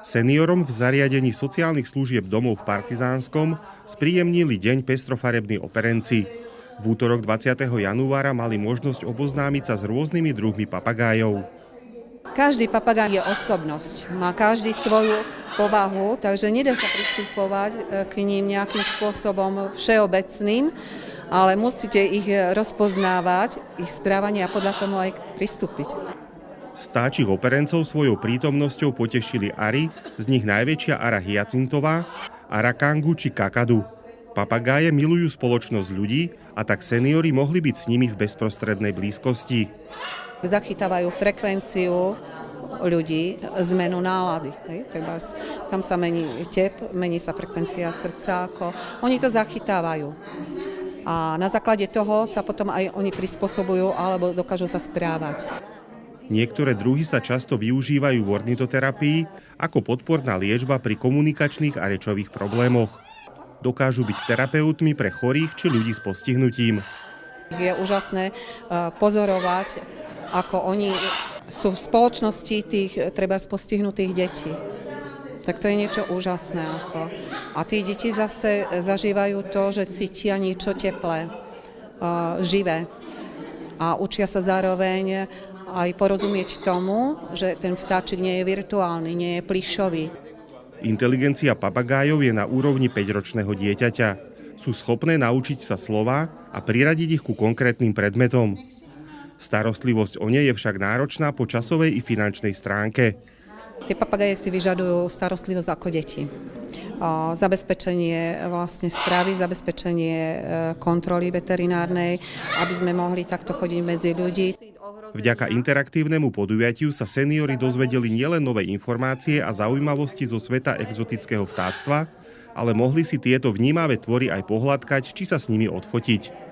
Seniorom v zariadení sociálnych služieb domov v Partizánskom spríjemnili deň pestrofarební operenci. V útorok 20. januára mali možnosť oboznámiť sa s rôznymi druhmi papagájov. Každý papagaj je osobnosť, má každý svoju povahu, takže nedá sa pristupovať k ním nejakým spôsobom všeobecným, ale musíte ich rozpoznávať, ich správanie a podľa tomu aj pristúpiť. Stáčich operencov svojou prítomnosťou potešili ary, z nich najväčšia ara hyacintová, arakangu či kakadu. Papagáje milujú spoločnosť ľudí a tak seniori mohli byť s nimi v bezprostrednej blízkosti. Zachytávajú frekvenciu ľudí, zmenu nálady. Tam sa mení tep, mení sa frekvencia srdca. Oni to zachytávajú. A na základe toho sa potom aj oni prispôsobujú alebo dokážu sa správať. Niektoré druhy sa často využívajú v ornitoterapii ako podporná liečba pri komunikačných a rečových problémoch. Dokážu byť terapeutmi pre chorých či ľudí s postihnutím. Je úžasné pozorovať, ako oni sú v spoločnosti tých treba postihnutých detí. Tak to je niečo úžasné. A tí deti zase zažívajú to, že cítia niečo teplé, živé. A učia sa zároveň aj porozumieť tomu, že ten vtáčik nie je virtuálny, nie je plyšový. Inteligencia papagájov je na úrovni 5-ročného dieťaťa. Sú schopné naučiť sa slova a priradiť ich ku konkrétnym predmetom. Starostlivosť o ne je však náročná po časovej i finančnej stránke. Tie papagaje si vyžadujú starostlivosť ako deti. Zabezpečenie vlastne stravy, zabezpečenie kontroly veterinárnej, aby sme mohli takto chodiť medzi ľudí. Vďaka interaktívnemu podujatiu sa seniori dozvedeli nielen nové informácie a zaujímavosti zo sveta exotického vtáctva, ale mohli si tieto vnímavé tvory aj pohľadkať či sa s nimi odfotiť.